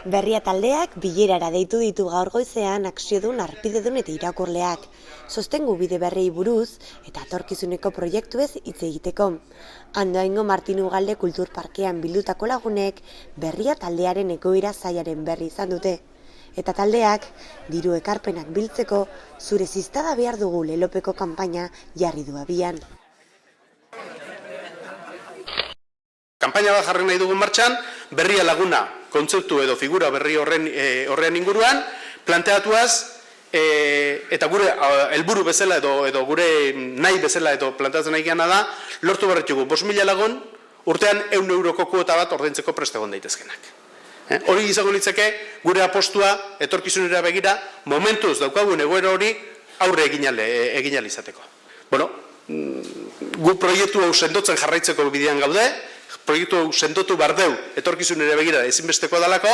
Berria taldeak bilerara deitu ditu gaur goizean akziodun, arpidedun eta irakurleak. Sostengu bide berriei buruz eta etorkizuneko proiektuez hitz egiteko. Andoaingo Martin Ugalde Kulturparkean bildutako lagunek berria taldearen egoera zailaren berri izan dute. Eta taldeak, diru ekarpenak biltzeko, zure ziztada behar dugu lelopeko kanpaina jarri du abian. Kanpaina bat jarri nahi dugun martxan, berria laguna kontzeptu edo figura berri horren inguruan, planteatuaz, eta gure helburu bezala edo gure nahi bezala edo planteatzen nahi gana da, lortu barretugu 5.000 lagun, urtean 100 euroko kuota bat ordaintzeko prest egon daitezkenak. Hori izango litzake gure apostua etorkizunera begira, momentuz daukagun egoera hori aurre egin ahal izateko. Bueno, gu proiektu hau sendotzen jarraitzeko bidean gaude, proiektu hau sendotu bardeu etorkizunera begira ezinbesteko dalako,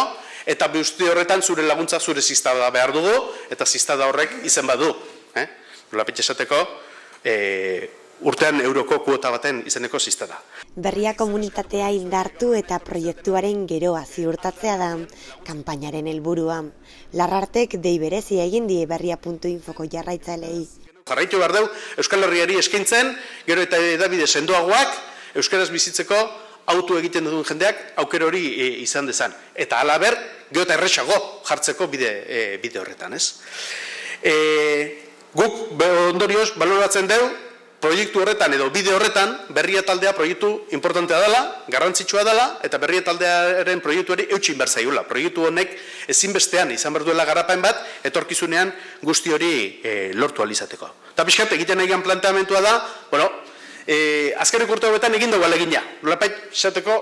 eta guzti horretan zure laguntza zure ziztada behar dugu, eta ziztada horrek izen badu. Lapetxe esateko, urtean euroko kuota baten izeneko ziztada. Berria komunitatea indartu eta proiektuaren geroa ziurtatzea da kanpainaren helburua. Larrartek dei berezia egin die berria.infoko jarraitzailei. Jarraitu behar dugu Euskal Herriari eskaintzen, gero eta edabide sendoagoak, euskaraz bizitzeko auto egiten duen jendeak aukera hori izan dezan. Eta halaber, gero eta erresago jartzeko bide horretan, ez? Guk ondorioz baloratzen dugu, proiektu horretan edo bide horretan berria taldea proiektu importantea dela, garrantzitsua dela, eta berria taldearen proiektuari eutxin behar zaiola. Proiektu honek ezinbestean izan behar duela garapen bat, etorkizunean guzti hori lortu ahal izateko. Eta pixkat egiten nahian planteamentua da, bueno, azkenek urte horretan egin dugu alegina. Nolapait, esateko,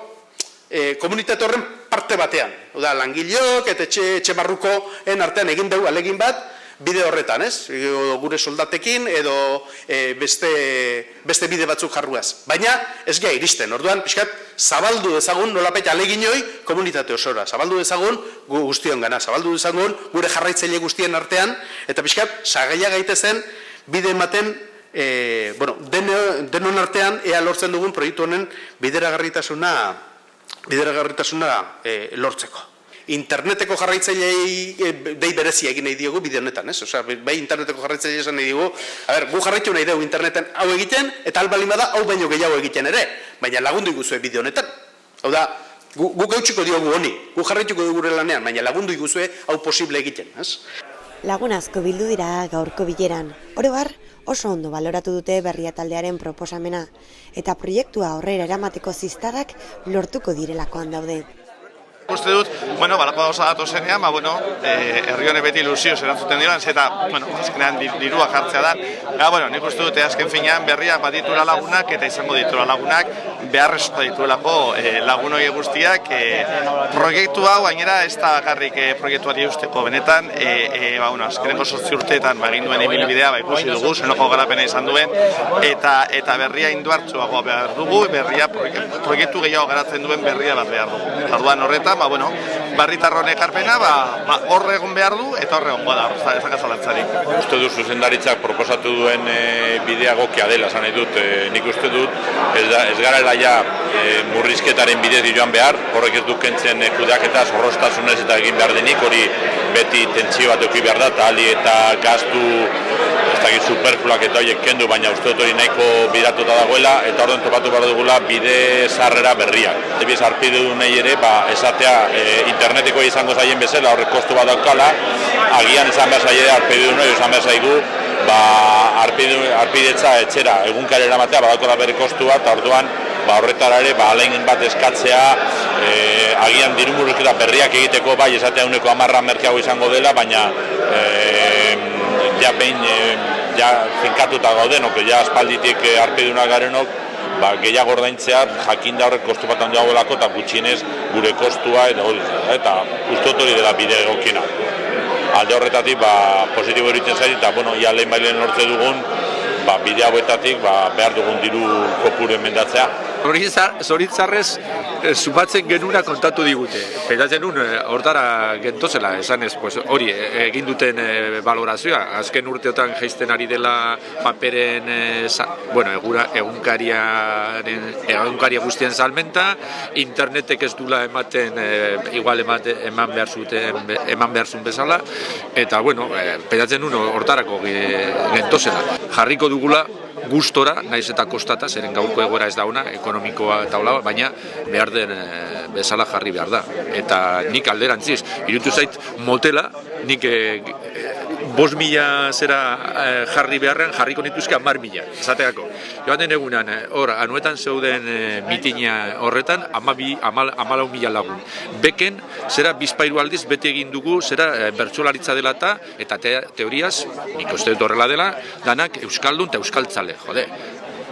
komunitate horren parte batean. Oda, langileok eta etxe barrukoen artean egin dugu alegin bat, bide horretan, ez? Gure soldatekin edo beste bide batzuk jarruaz. Baina ez gea iristen, orduan, pixkat, zabaldu dezagun, nolapait aleginoi komunitate osora. Zabaldu dezagun guztion gana, zabaldu dezagun gure jarraitzaile guztien artean, eta pixkat, sagaia gaitezen bide ematen, denon artean ea lortzen dugun proiektu honen bideragarritasuna lortzeko. Interneteko jarraitzailei dei berezia egin nahi diogu bide honetan, ez? Osea, bai interneteko jarraitzailei esan nahi digu, gu jarraitu nahi dugu interneten hau egiten, eta albalin bada hau baino gehiago egiten ere, baina lagundu iguzue bide honetan. Hau da, guk eutxiko diogu honi, gu jarraituko dugu gure lanean, baina lagundu iguzue hau posible egiten, ez? Lagun asko bildu dira gaurko bileran. Oro har, oso ondo baloratu dute berria taldearen proposamena, eta proiektua aurrera eramateko ziztadak lortuko direlakoan daude. Uste dut, balako gauza datu zenean, herri honek beti ilusioz erantzuten dira, eta, azkenean dirua jartzea da. Nik uste dut, azken finean berriak baditura lagunak, eta izango ditura lagunak, beharrezko dituelako lagunoi guztiak. Proiektu hau, gainera, ez da garrik proiektuari usteko benetan, azkeneko 8 urteetan egin duen ibilbidea, ikusi dugu, zenoko garapena izan duen, eta berria induartzuagoa behar dugu, berria proiektu gehiago garatzen duen berria bat behar dugu. Orduan horretan, barritarron ekarpena hor egon behar du eta hor egon bada, ez dakazalantzarik. Uste dut zuzendaritzak proposatu duen bidea egokia dela, esan nahi dut, nik uste dut ez garela ja murrizketaren bidez joan behar, horrek ez du kentzen kudeaketa zorroztasunez eta egin behar denik, hori beti tentsio bat eduki behar da, eta ali eta gastu superfluak eta horiek kendu, baina uste dut hori nahiko bidatuta dagoela, eta orduan topatu behar dugula bide sarrera berriak. Ebiz arpidunei ere, esatea interneteko izango zaien bezala, horrek kostu bat daukala, agian izan behar zaie arpidunoi, izan behar zaigu, arpidetza etxera, egunkari eramatea, badaukala bere kostu bat, orduan, horretara ere, alegin bat eskatzea, agian dirumurrezketa berriak egiteko, bai, esatea uneko 10 merkeago izango dela, baina finkatuta gaudenok, aspalditik arpidunak garenok, gehiago ordaintzea jakinda horrek kostu bat handiago delako eta gutxienez gure kostua eta uste hori dela bide egokiena. Alde horretatik positibo egiten zait eta ia lehen lortze dugun bide hauetatik behar dugun diru kopuru emendatzea. Zoritzarrez sumatzen genuna kontatu digute. Pentsatzen nun hortara gentozela, esanez, hori egin duten valorazioa. Azken urteotan jaisten ari dela paperen, egunkaria guztien salmenta, internetek ez dula ematen, igual eman behar zuen bezala, eta, pentsatzen nun hortarako gentozela. Jarriko dugula gustora, naiz eta kostata, zeren gaurko egoera ez da ona, ekonomikoa eta hola, baina behar den bezala jarri behar da. Eta nik alderantziz, irutu zait motela, nik 5.000 zera jarri beharrean jarriko nituzke 10.000, esateako. Joan den egunan, anuetan zeuden mitina horretan, 14.000 lagun. Beken, zera bizpairu aldiz bete egin dugu, zera bertsolaritza dela eta teoriaz, nik uste dut horrela dela, danak euskaldun eta euskaltzale, jode.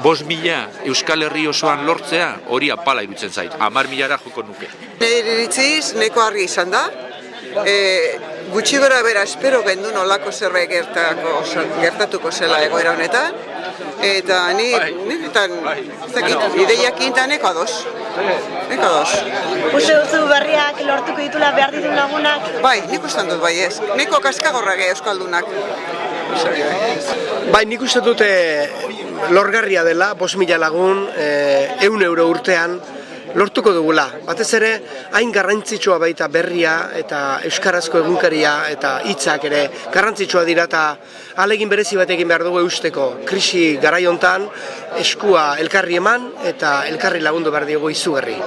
5.000 Euskal Herri osoan lortzea, hori apala irutzen zait, 10.000ra joko nuke. Nire iritziz, neko argi izan da. Gutxi gora bera espero gendu nolako zerbait gertatuko zela egoera honetan. Eta ideiak intan eko ados. Uste duzu berriak lortuko ditula behar ditun lagunak? Bai, nik uste dut bai ez. Neko kaskagorra euskaldunak. Bai, nik uste dute lorgarria dela, 5.000 lagun, 100 euro urtean, lortuko dugula. Batez ere, hain garrantzitsua baita berria eta euskarazko egunkaria eta hitzak ere garrantzitsua dira eta ahalegin berezi bat egin behar dugu eusteko. Krisi garaiontan eskua elkarri eman eta elkarri lagundu behar diogu izugarri.